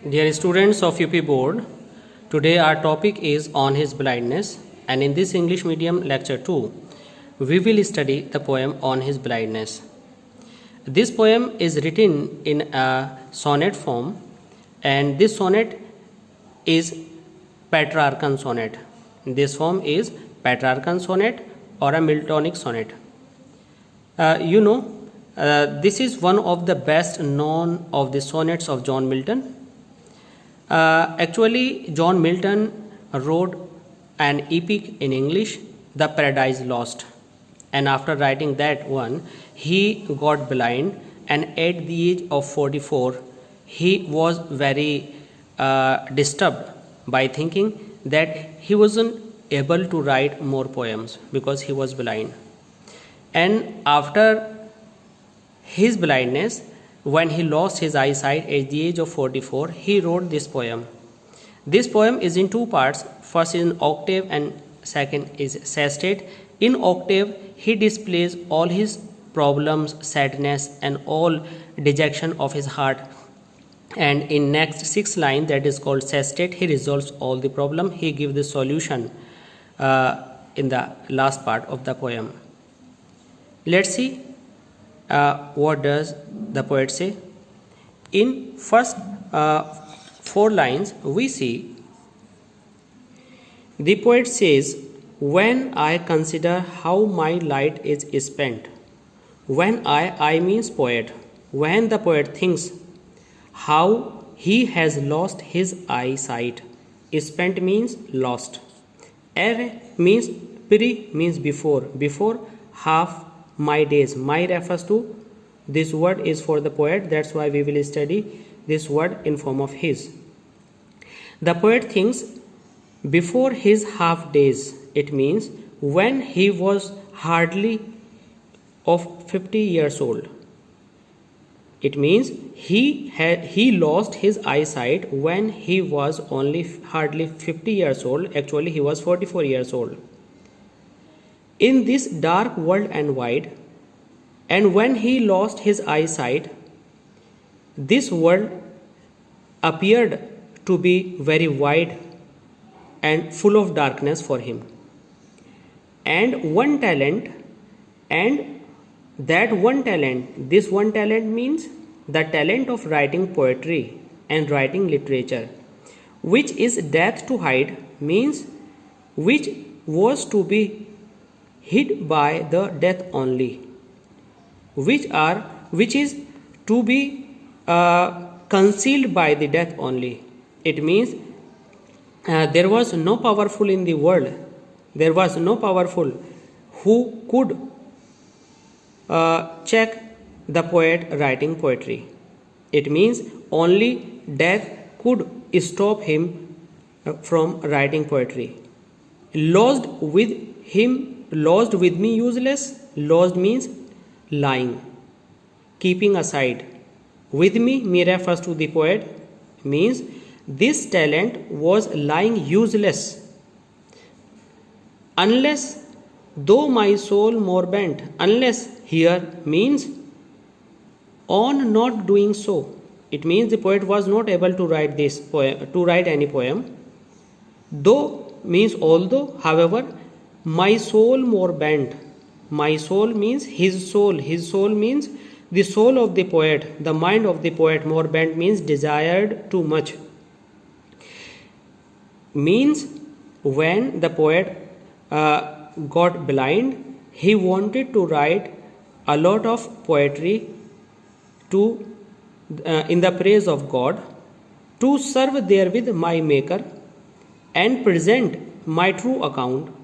Dear students of UP Board, today our topic is on his blindness, and in this English medium lecture 2, we will study the poem on his blindness. This poem is written in a sonnet form, and this sonnet is Petrarchan sonnet. This form is Petrarchan sonnet or a Miltonic sonnet. This is one of the best known of the sonnets of John Milton. Actually, John Milton wrote an epic in English, The Paradise Lost. And after writing that one, he got blind, and at the age of 44, he was very disturbed by thinking that he wasn't able to write more poems because he was blind. And after his blindness, when he lost his eyesight at the age of 44, he wrote this poem. This poem is in two parts. First is in octave and second is sestet. In octave, he displays all his problems, sadness and all dejection of his heart. And in next 6 line, that is called sestet, he resolves all the problem. He gives the solution in the last part of the poem. Let's see what does the poet say. In first 4 lines, we see the poet says, when I consider how my light is spent. When I means poet. When the poet thinks how he has lost his eyesight. Spent means lost. Er means pre means before. Before half my days. My refers to this word is for the poet. That's why we will study this word in form of his. The poet thinks before his half days. It means when he was hardly of 50 years old. It means he lost his eyesight when he was only hardly 50 years old. Actually, he was 44 years old. In this dark world and wide, and when he lost his eyesight, this world appeared to be very wide and full of darkness for him. And one talent, and that one talent, this one talent means the talent of writing poetry and writing literature, which is death to hide, means which was to be hid by the death only, which is to be concealed by the death only. It means there was no powerful in the world, there was no powerful who could check the poet writing poetry. It means only death could stop him from writing poetry. Lost with me useless. Lost means lying, keeping aside. With me refers to the poet, means this talent was lying useless. Unless, though my soul more bent. Unless here means on not doing so. It means the poet was not able to write this poem, to write any poem. Though means although, however, my soul more bent. My soul means his soul. His soul means the soul of the poet, the mind of the poet. More bent means desired too much. Means when the poet got blind, he wanted to write a lot of poetry to in the praise of God, to serve therewith my Maker and present my true account.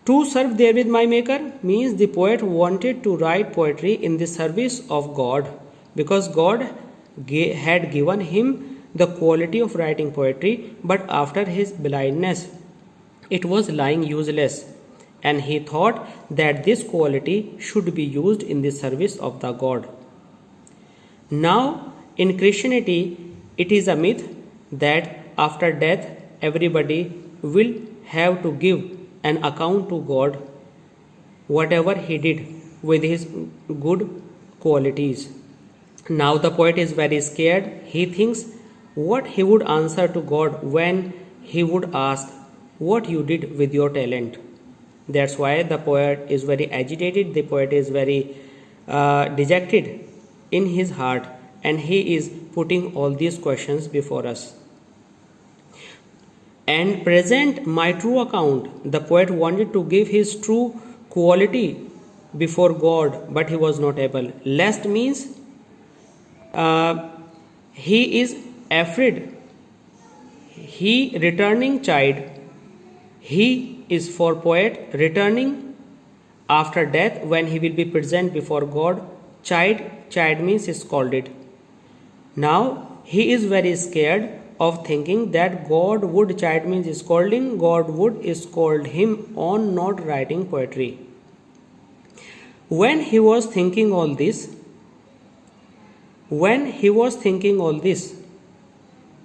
To serve therewith my Maker means the poet wanted to write poetry in the service of God, because God had given him the quality of writing poetry, but after his blindness it was lying useless, and he thought that this quality should be used in the service of the God. Now in Christianity it is a myth that after death everybody will have to give an account to God whatever he did with his good qualities. Now the poet is very scared. He thinks what he would answer to God when he would ask what you did with your talent. That's why the poet is very agitated, the poet is very dejected in his heart, and he is putting all these questions before us. And present my true account. The poet wanted to give his true quality before God, but he was not able. Lest means he is afraid. He returning child. He is for poet returning after death when he will be present before God. Child means scolded. Now he is very scared of thinking that God would, child means scolding, God would scold him on not writing poetry. When he was thinking all this,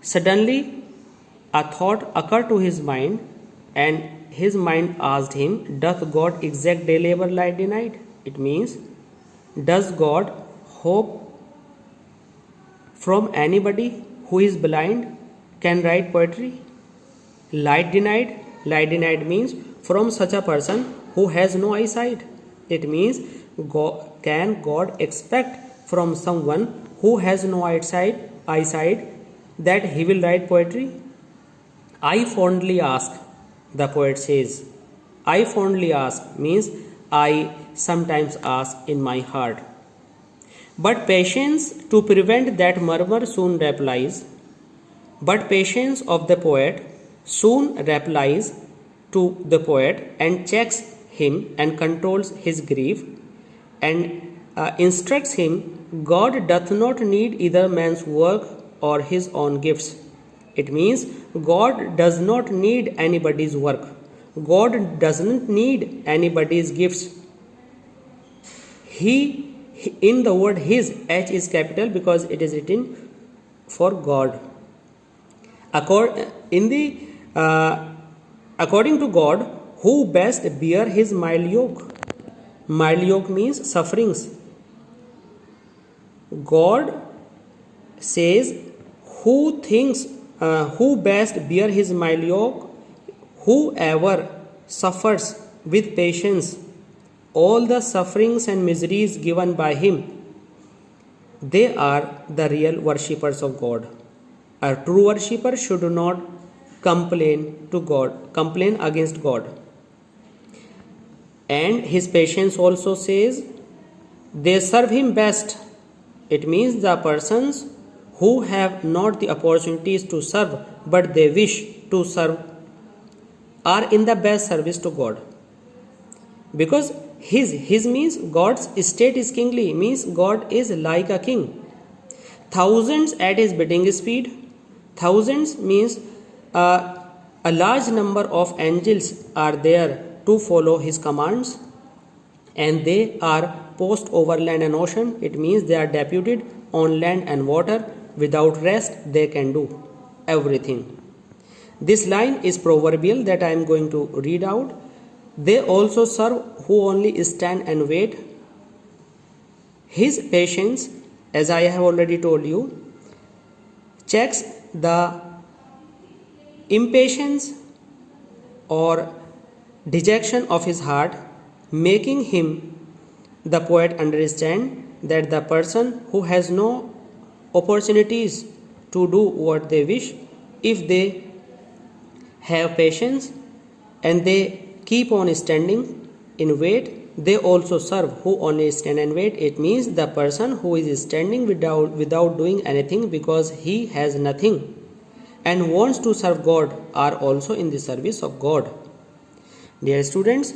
suddenly a thought occurred to his mind, and his mind asked him, doth God exact day labor light denied? It means, does God hope from anybody who is blind can write poetry? Light denied means from such a person who has no eyesight. It means, can God expect from someone who has no eyesight that he will write poetry? I fondly ask, the poet says. I fondly ask means I sometimes ask in my heart. But patience to prevent that murmur soon replies. But patience of the poet soon replies to the poet and checks him and controls his grief and instructs him, God doth not need either man's work or his own gifts. It means God does not need anybody's work. God doesn't need anybody's gifts. He, in the word his, H is capital because it is written for God. According to God, who best bear his mild yoke? Mild yoke means sufferings. God says, who best bear his mild yoke? Whoever suffers with patience all the sufferings and miseries given by him, they are the real worshippers of God. A true worshipper should not complain against God. And his patience also says, they serve him best. It means the persons who have not the opportunities to serve but they wish to serve are in the best service to God. Because his means God's state is kingly, means God is like a king. Thousands at his bidding speed. Thousands means a large number of angels are there to follow his commands, and they are post over land and ocean. It means they are deputed on land and water. Without rest they can do everything. This line is proverbial that I am going to read out. They also serve who only stand and wait. His patience, as I have already told you, checks the impatience or dejection of his heart, making him, the poet, understand that the person who has no opportunities to do what they wish, if they have patience and they keep on standing in wait, they also serve who only stand and wait. It means the person who is standing without doing anything because he has nothing and wants to serve God are also in the service of God. Dear students,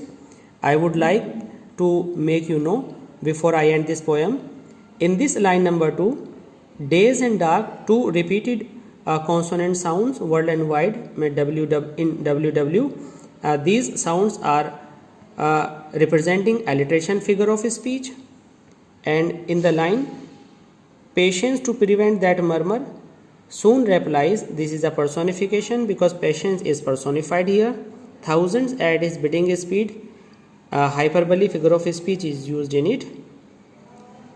I would like to make you know before I end this poem, in this line number 2, days and dark, two repeated consonant sounds world and wide in WW. These sounds are representing alliteration figure of speech, and in the line patience to prevent that murmur soon replies, this is a personification because patience is personified here. Thousands at his bidding speed, hyperbole figure of speech is used in it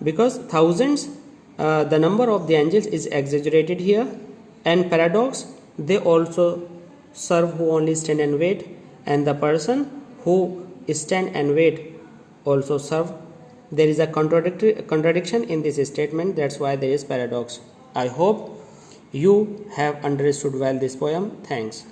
because thousands the number of the angels is exaggerated here, and paradox, they also serve who only stand and wait, and the person who stand and wait also serve. There is a contradiction in this statement, that's why there is paradox. I hope you have understood well this poem. Thanks.